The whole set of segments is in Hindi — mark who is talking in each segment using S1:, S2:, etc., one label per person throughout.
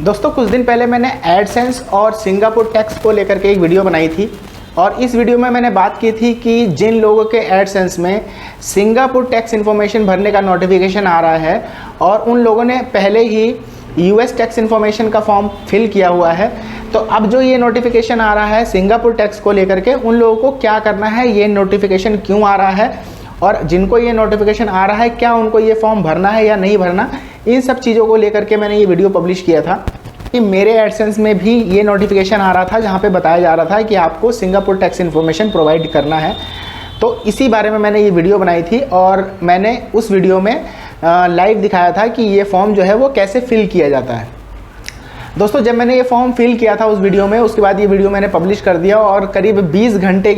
S1: दोस्तों कुछ दिन पहले मैंने एडसेंस और सिंगापुर टैक्स को लेकर के एक वीडियो बनाई थी और इस वीडियो में मैंने बात की थी कि जिन लोगों के एडसेंस में सिंगापुर टैक्स इन्फॉर्मेशन भरने का नोटिफिकेशन आ रहा है और उन लोगों ने पहले ही यूएस टैक्स इन्फॉर्मेशन का फॉर्म फिल किया हुआ है, तो अब जो ये नोटिफिकेशन आ रहा है सिंगापुर टैक्स को लेकर के, उन लोगों को क्या करना है, ये नोटिफिकेशन क्यों आ रहा है और जिनको ये नोटिफिकेशन आ रहा है क्या उनको ये फॉर्म भरना है या नहीं भरना, इन सब चीज़ों को लेकर के मैंने ये वीडियो पब्लिश किया था कि मेरे एडसेंस में भी ये नोटिफिकेशन आ रहा था जहाँ पे बताया जा रहा था कि आपको सिंगापुर टैक्स इन्फॉर्मेशन प्रोवाइड करना है। तो इसी बारे में मैंने ये वीडियो बनाई थी और मैंने उस वीडियो में लाइव दिखाया था कि ये फॉर्म जो है वो कैसे फिल किया जाता है। दोस्तों जब मैंने ये फॉर्म फिल किया था उस वीडियो में, उसके बाद ये वीडियो मैंने पब्लिश कर दिया और करीब 20 घंटे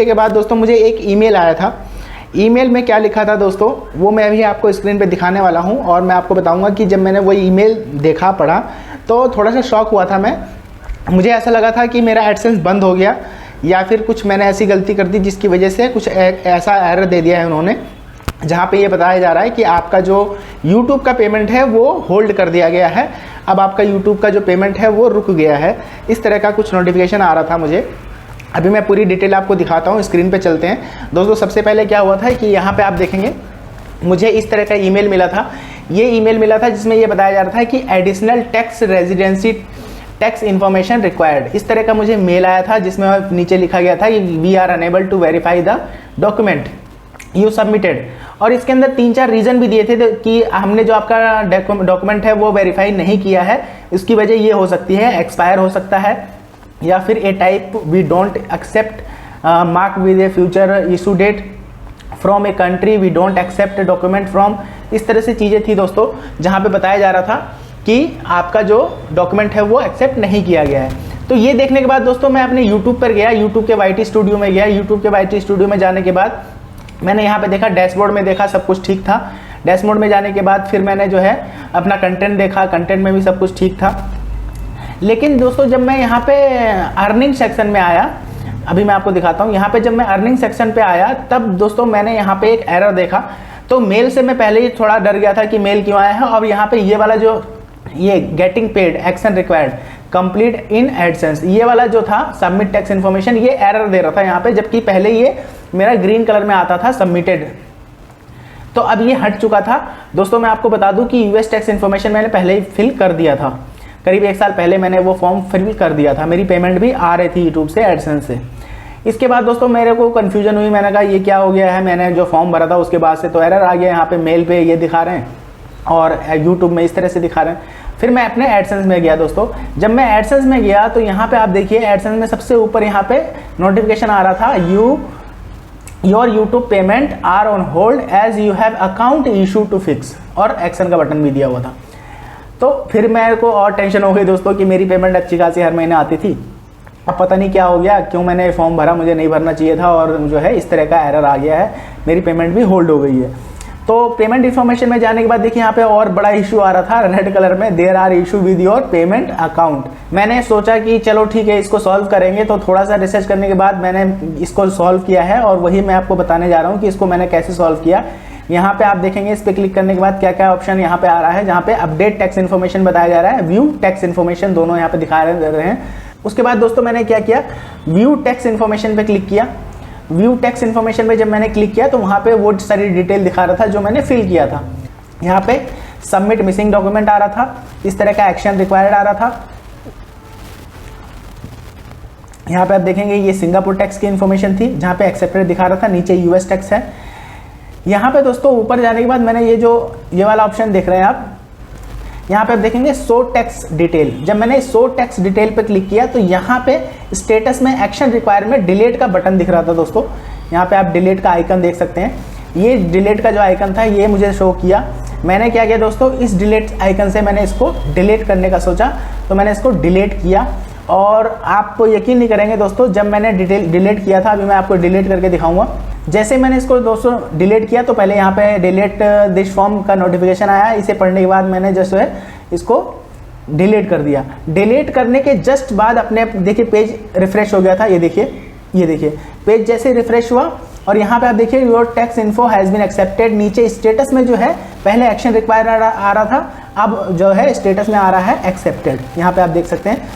S1: के बाद दोस्तों मुझे एक ईमेल आया था। ईमेल में क्या लिखा था दोस्तों वो मैं अभी आपको स्क्रीन पे दिखाने वाला हूँ और मैं आपको बताऊँगा कि जब मैंने वो ईमेल देखा पढ़ा तो थोड़ा सा शॉक हुआ था मैं। मुझे ऐसा लगा था कि मेरा एडसेंस बंद हो गया या फिर कुछ मैंने ऐसी गलती कर दी जिसकी वजह से कुछ ऐसा एरर दे दिया है उन्होंने, जहाँ पे ये बताया जा रहा है कि आपका जो YouTube का पेमेंट है वो होल्ड कर दिया गया है, अब आपका YouTube का जो पेमेंट है वो रुक गया है। इस तरह का कुछ नोटिफिकेशन आ रहा था मुझे। अभी मैं पूरी डिटेल आपको दिखाता हूँ, स्क्रीन पे चलते हैं। दोस्तों सबसे पहले क्या हुआ था कि यहाँ पे आप देखेंगे मुझे इस तरह का ईमेल मिला था। ये ईमेल मिला था जिसमें ये बताया जा रहा था कि additional tax residency tax information required, इस तरह का मुझे मेल आया था जिसमें नीचे लिखा गया था कि we are unable to verify the document you submitted. और इसके अंदर 3-4 रीज़न भी दिए थे कि हमने जो आपका डॉक्यूमेंट है वो वेरीफाई नहीं किया है, इसकी वजह ये हो सकती है एक्सपायर हो सकता है या फिर a type we don't accept mark with a future issue date from a country we don't accept document from, इस तरह से चीज़ें थी दोस्तों जहाँ पे बताया जा रहा था कि आपका जो डॉक्यूमेंट है वो एक्सेप्ट नहीं किया गया है। तो ये देखने के बाद दोस्तों मैं अपने यूट्यूब पर गया, यूट्यूब के YT स्टूडियो में गया। यूट्यूब के YT स्टूडियो में जाने के बाद मैंने यहाँ पे देखा, डैशबोर्ड में देखा सब कुछ ठीक था। डैशबोर्ड में जाने के बाद फिर मैंने जो है अपना कंटेंट देखा, कंटेंट में भी सब कुछ ठीक था। लेकिन दोस्तों जब मैं यहाँ पे अर्निंग सेक्शन में आया, अभी मैं आपको दिखाता हूँ, यहाँ पे जब मैं अर्निंग सेक्शन पे आया तब दोस्तों मैंने यहाँ पे एक एरर देखा। तो मेल से मैं पहले ही थोड़ा डर गया था कि मेल क्यों आया है, और यहाँ पे ये वाला जो ये getting paid action required complete in AdSense, ये वाला जो था सबमिट टैक्स इन्फॉर्मेशन, ये एरर दे रहा था यहाँ पे, जबकि पहले ये मेरा ग्रीन कलर में आता था सबमिटेड। तो अब ये हट चुका था। दोस्तों मैं आपको बता दूं कि यूएस टैक्स इन्फॉर्मेशन मैंने पहले ही फिल कर दिया था, करीब 1 साल पहले मैंने वो फॉर्म फिल कर दिया था। मेरी पेमेंट भी आ रही थी यूट्यूब से, एडसेंस से। इसके बाद दोस्तों मेरे को कन्फ्यूजन हुई, मैंने कहा ये क्या हो गया है, मैंने जो फॉर्म भरा था उसके बाद से तो एरर आ गया, यहाँ पे मेल पे ये दिखा रहे हैं और यूट्यूब में इस तरह से दिखा रहे हैं। फिर मैं अपने एडसेंस में गया दोस्तों। जब मैं एडसेंस में गया तो यहाँ पे आप देखिए एडसेंस में सबसे ऊपर यहाँ पे नोटिफिकेशन आ रहा था, your YouTube payment are on hold as you have account issue to fix, और एक्शन का बटन भी दिया हुआ था। तो फिर मेरे को और टेंशन हो गई दोस्तों कि मेरी पेमेंट अच्छी खासी हर महीने आती थी, अब पता नहीं क्या हो गया, क्यों मैंने फॉर्म भरा, मुझे नहीं भरना चाहिए था और जो है इस तरह का एरर आ गया है, मेरी पेमेंट भी होल्ड हो गई है। तो पेमेंट इन्फॉर्मेशन में जाने के बाद देखिए यहाँ पे और बड़ा इशू आ रहा था रेड कलर में, there are issue with your payment account. मैंने सोचा कि चलो ठीक है इसको सॉल्व करेंगे, तो थोड़ा सा रिसर्च करने के बाद मैंने इसको सॉल्व किया है और वही मैं आपको बताने जा रहा हूँ कि इसको मैंने कैसे सॉल्व किया। यहाँ पे आप देखेंगे इस पर क्लिक करने के बाद क्या क्या ऑप्शन यहाँ पे आ रहा है, जहाँ पे अपडेट टैक्स इन्फॉर्मेशन बताया जा रहा है, व्यू टैक्स इन्फॉर्मेशन, दोनों यहाँ पे दिखा रहे हैं। उसके बाद दोस्तों मैंने क्या किया, व्यू टैक्स इन्फॉर्मेशन पे क्लिक किया। व्यू टैक्स इन्फॉर्मेशन पे जब मैंने क्लिक किया तो वहाँ पे वो सारी डिटेल दिखा रहा था जो मैंने फिल किया था। यहाँ पे सबमिट मिसिंग डॉक्यूमेंट आ रहा था, इस तरह का एक्शन रिक्वायर्ड आ रहा था। यहाँ पे आप देखेंगे ये सिंगापुर टैक्स की इन्फॉर्मेशन थी जहाँ पे एक्सेप्टेड दिखा रहा था, नीचे यूएस टैक्स है। यहाँ पे दोस्तों ऊपर जाने के बाद मैंने ये वाला ऑप्शन देख रहे हैं आप, यहाँ पे आप देखेंगे शो टैक्स डिटेल। जब मैंने शो टैक्स डिटेल पे क्लिक किया तो यहाँ पे स्टेटस में एक्शन रिक्वायर में डिलीट का बटन दिख रहा था दोस्तों। यहाँ पे आप डिलीट का आइकन देख सकते हैं, ये डिलीट का जो आइकन था ये मुझे शो किया। मैंने क्या किया दोस्तों, इस डिलीट आइकन से मैंने इसको डिलीट करने का सोचा, तो मैंने इसको डिलीट किया। और आप यकीन नहीं करेंगे दोस्तों, जब मैंने डिलीट किया था, अभी मैं आपको डिलीट करके दिखाऊंगा। जैसे मैंने इसको दोस्तों डिलीट किया तो पहले यहाँ पे डिलीट दिस फॉर्म का नोटिफिकेशन आया, इसे पढ़ने के बाद मैंने जैसे है इसको डिलीट कर दिया। डिलीट करने के जस्ट बाद अपने देखिए पेज रिफ्रेश हो गया था, ये देखिए पेज जैसे रिफ्रेश हुआ और यहाँ पे आप देखिए your tax info has been accepted. नीचे स्टेटस में जो है पहले एक्शन रिक्वायर आ रहा था, अब जो है स्टेटस में आ रहा है एक्सेप्टेड, यहाँ पे आप देख सकते हैं।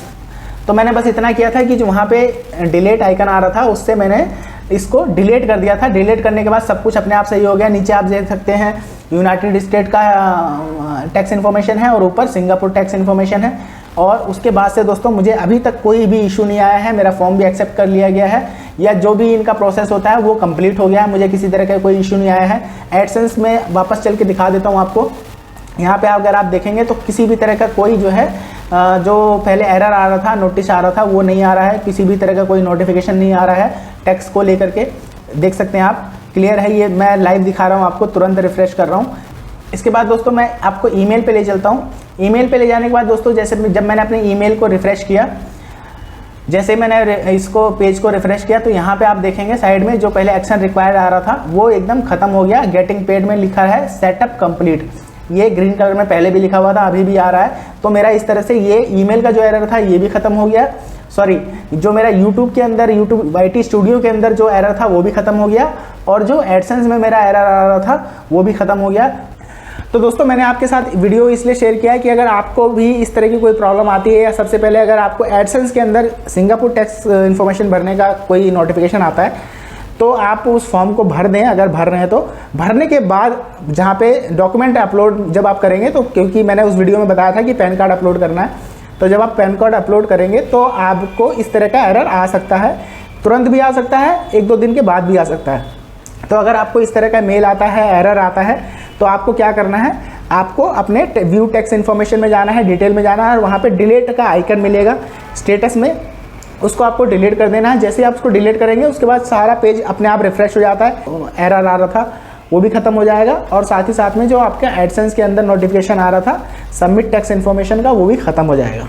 S1: तो मैंने बस इतना किया था कि जो वहाँ पे डिलीट आइकन आ रहा था उससे मैंने इसको डिलीट कर दिया था। डिलीट करने के बाद सब कुछ अपने आप सही हो गया। नीचे आप देख सकते हैं यूनाइटेड स्टेट का टैक्स इन्फॉर्मेशन है और ऊपर सिंगापुर टैक्स इन्फॉर्मेशन है। और उसके बाद से दोस्तों मुझे अभी तक कोई भी इशू नहीं आया है, मेरा फॉर्म भी एक्सेप्ट कर लिया गया है, या जो भी इनका प्रोसेस होता है वो कंप्लीट हो गया है, मुझे किसी तरह का कोई इशू नहीं आया है। एडसेंस में वापस चल के दिखा देता हूँ आपको। यहाँ पे अगर आप देखेंगे तो किसी भी तरह का कोई जो है जो पहले एरर आ रहा था, नोटिस आ रहा था, वो नहीं आ रहा है। किसी भी तरह का कोई नोटिफिकेशन नहीं आ रहा है टैक्स को लेकर के, देख सकते हैं आप। क्लियर है, ये मैं लाइव दिखा रहा हूँ आपको, तुरंत रिफ्रेश कर रहा हूँ। इसके बाद दोस्तों मैं आपको ईमेल पे ले चलता हूँ। ईमेल पे ले जाने के बाद दोस्तों जैसे जब मैंने अपने ईमेल को रिफ्रेश किया, जैसे मैंने इसको पेज को रिफ्रेश किया तो यहाँ पे आप देखेंगे साइड में जो पहले एक्शन रिक्वायर्ड आ रहा था वो एकदम खत्म हो गया। गेटिंग पेड में लिखा है सेटअप कंप्लीट, ये ग्रीन कलर में पहले भी लिखा हुआ था, अभी भी आ रहा है। तो मेरा इस तरह से ये ईमेल का जो एरर था ये भी खत्म हो गया। सॉरी, जो मेरा यूट्यूब के अंदर, यूट्यूब YT स्टूडियो के अंदर जो एरर था वो भी खत्म हो गया, और जो एडसेंस में मेरा एरर आ रहा था वो भी खत्म हो गया। तो दोस्तों मैंने आपके साथ वीडियो इसलिए शेयर किया है कि अगर आपको भी इस तरह की कोई प्रॉब्लम आती है, या सबसे पहले अगर आपको एडसेंस के अंदर सिंगापुर टैक्स इन्फॉर्मेशन भरने का कोई नोटिफिकेशन आता है तो आप उस फॉर्म को भर दें, अगर भर रहे हैं तो। भरने के बाद जहाँ पे डॉक्यूमेंट अपलोड जब आप करेंगे, तो क्योंकि मैंने उस वीडियो में बताया था कि पैन कार्ड अपलोड करना है, तो जब आप पैन कार्ड अपलोड करेंगे तो आपको इस तरह का एरर आ सकता है। तुरंत भी आ सकता है, 1-2 दिन के बाद भी आ सकता है। तो अगर आपको इस तरह का मेल आता है, एरर आता है, तो आपको क्या करना है, आपको अपने व्यू टैक्स इन्फॉर्मेशन में जाना है, डिटेल में जाना है, और वहाँ पे डिलीट का आइकन मिलेगा स्टेटस में, उसको आपको डिलीट कर देना है। जैसे ही आप उसको डिलीट करेंगे उसके बाद सारा पेज अपने आप रिफ्रेश हो जाता है। एरर आ रहा था वो भी खत्म हो जाएगा, और साथ ही साथ में जो आपका एडसेंस के अंदर नोटिफिकेशन आ रहा था सबमिट टैक्स इन्फॉर्मेशन का, वो भी खत्म हो जाएगा।